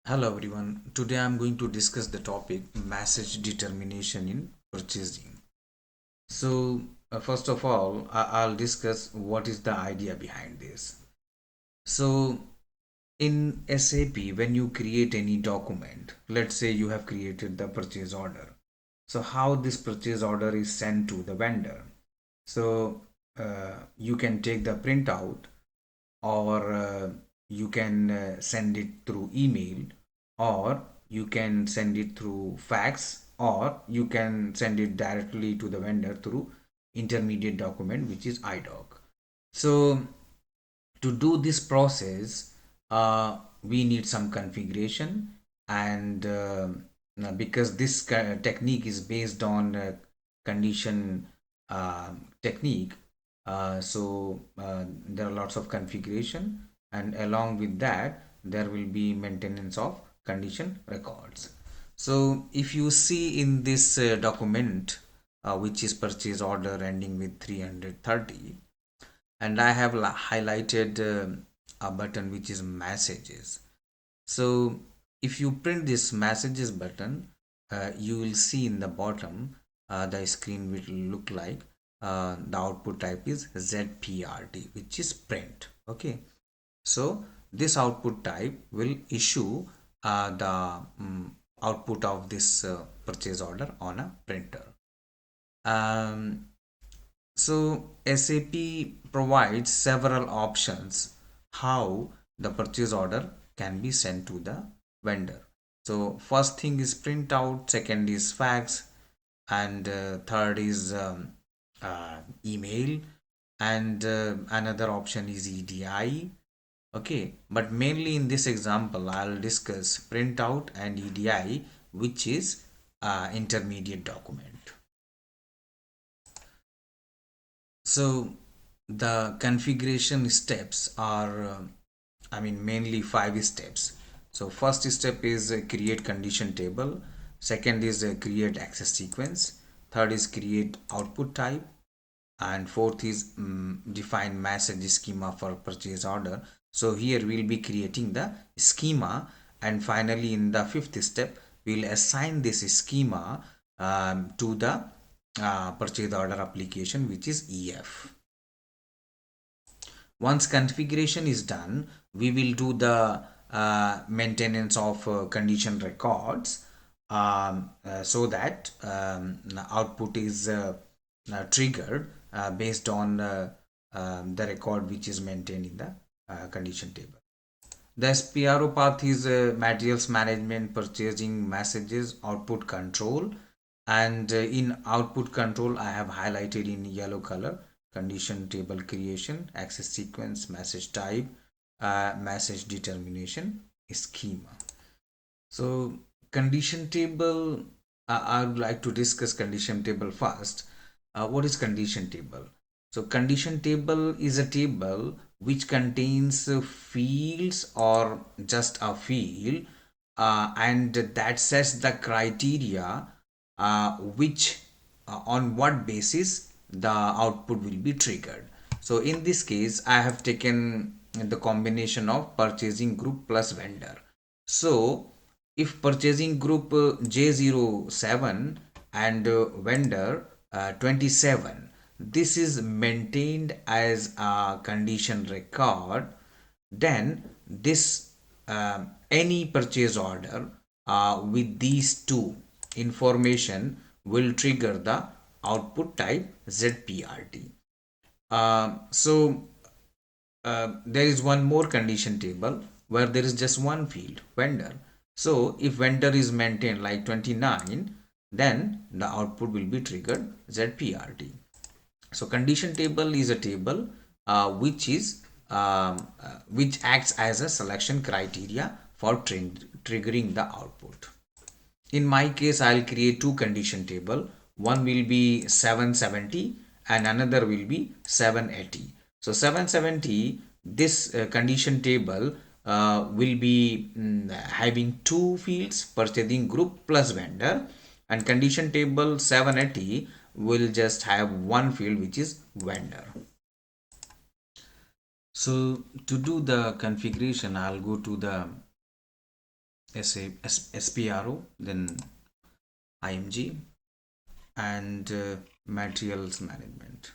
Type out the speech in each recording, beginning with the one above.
Hello everyone. Today I'm going to discuss the topic message determination in purchasing. So, first of all, I'll discuss what is the idea behind this. So, in SAP, when you create any document, let's say you have created the purchase order. So, how this purchase order is sent to the vendor? So, you can take the printout or you can send it through email or you can send it through fax or you can send it directly to the vendor through intermediate document which is idoc. So to do this process we need some configuration and because this technique is based on condition technique, there are lots of configuration and along with that there will be maintenance of condition records. So if you see in this document which is purchase order ending with 330, and I have highlighted a button which is messages. So if you print this messages button, you will see in the bottom the screen will look like the output type is ZPRT, which is print. Okay, so this output type will issue the output of this purchase order on a printer. Um, so SAP provides several options how the purchase order can be sent to the vendor. So first thing is printout, second is fax, and third is email, and another option is EDI. Okay, but mainly in this example, I'll discuss printout and EDI, which is intermediate document. So the configuration steps are, mainly five steps. So first step is create condition table. Second is create access sequence. Third is create output type. And fourth is define message schema for purchase order. So here we'll be creating the schema, and finally in the fifth step we'll assign this schema to the purchase order application, which is EF. Once configuration is done, we will do the maintenance of condition records, so that the output is triggered based on the record which is maintained in the condition table. The SPRO path is materials management, purchasing, messages, output control, and in output control I have highlighted in yellow color condition table creation, access sequence, message type, message determination, schema. So condition table, I would like to discuss condition table first. What is condition table? So condition table is a table which contains fields or just a field, and that sets the criteria which on what basis the output will be triggered. So in this case I have taken the combination of purchasing group plus vendor. So if purchasing group J07 and vendor 27, this is maintained as a condition record, then this any purchase order with these two information will trigger the output type ZPRT. There is one more condition table where there is just one field, vendor. So if vendor is maintained like 29, then the output will be triggered ZPRT. So condition table is a table which acts as a selection criteria for triggering the output. In my case, I'll create two condition table. One will be 770 and another will be 780. So 770, this condition table will be having two fields, purchasing group plus vendor, and condition table 780 will just have one field, which is vendor. So to do the configuration, I'll go to the SPRO, then IMG, and materials management.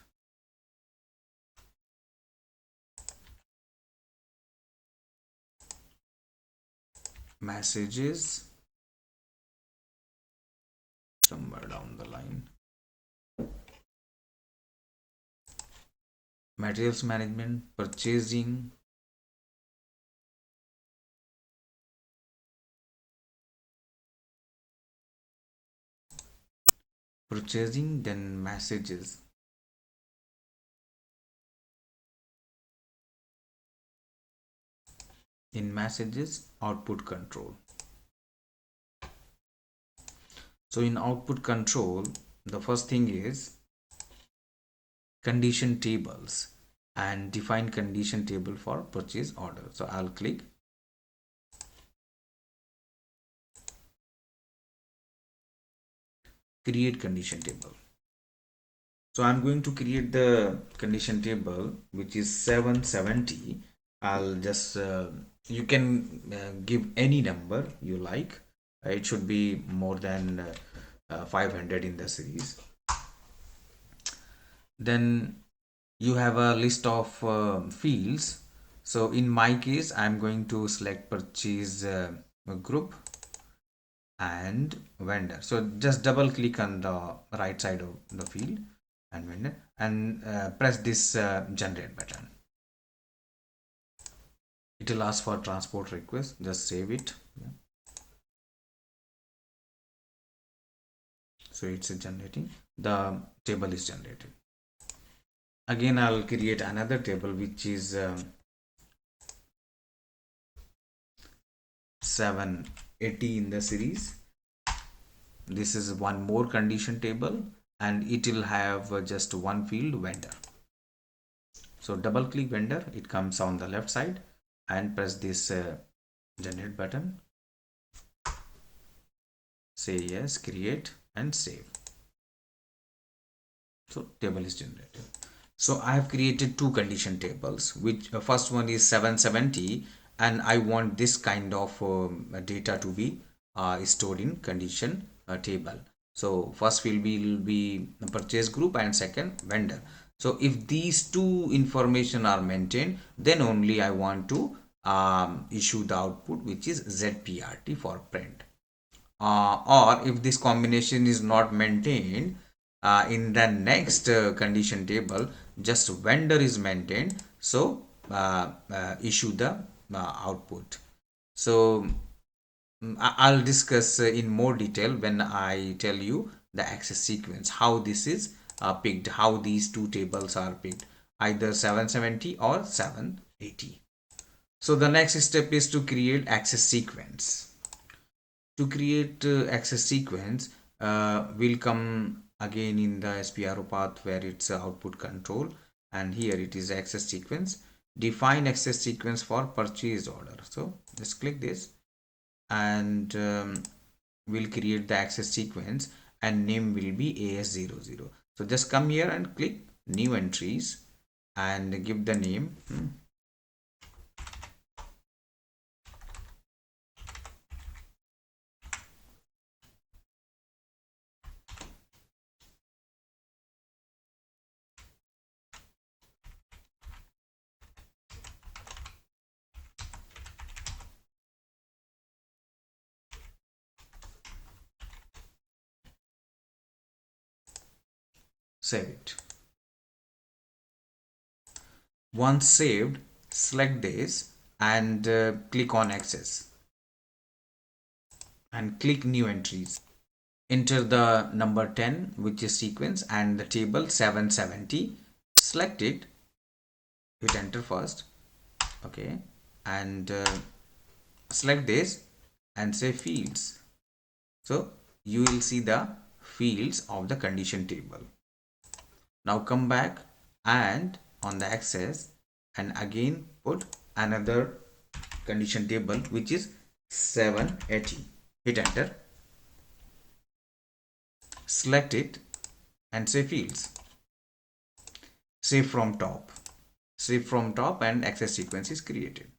Messages somewhere down the line. Materials management, purchasing, then messages. In messages, output control. So in output control, the first thing is condition tables, and define condition table for purchase order. So I'll click create condition table. So I'm going to create the condition table, which is 770. I'll just you can give any number you like. It should be more than 500 in the series. Then you have a list of fields. So in my case, I'm going to select purchase group and vendor. So just double click on the right side of the field and vendor, and press this generate button. It will ask for transport request. Just save it. Yeah. So it's generating. The table is generated. Again, I'll create another table, which is 780 in the series. This is one more condition table, and it will have just one field, vendor. So double click vendor, it comes on the left side, and press this generate button. Say yes, create, and save. So table is generated. So I have created two condition tables, which first one is 770, and I want this kind of data to be stored in condition table. So first will be purchase group, and second vendor. So if these two information are maintained, then only I want to issue the output, which is ZPRT for print. Or if this combination is not maintained, in the next condition table, just vendor is maintained, so issue the output. So I'll discuss in more detail when I tell you the access sequence, how this is picked, how these two tables are picked, either 770 or 780. So the next step is to create access sequence. To create access sequence, will come again in the SPRO path where it's output control, and here it is access sequence. Define access sequence for purchase order. So just click this, and we'll create the access sequence, and name will be AS00. So just come here and click new entries and give the name. Save it. Once saved, select this and click on access and click new entries. Enter the number 10, which is sequence, and the table 770. Select it, hit enter first, okay, and select this and say fields. So you will see the fields of the condition table. Now come back and on the access, and again put another condition table, which is 780. Hit enter, select it and say fields. Save from top, and access sequence is created.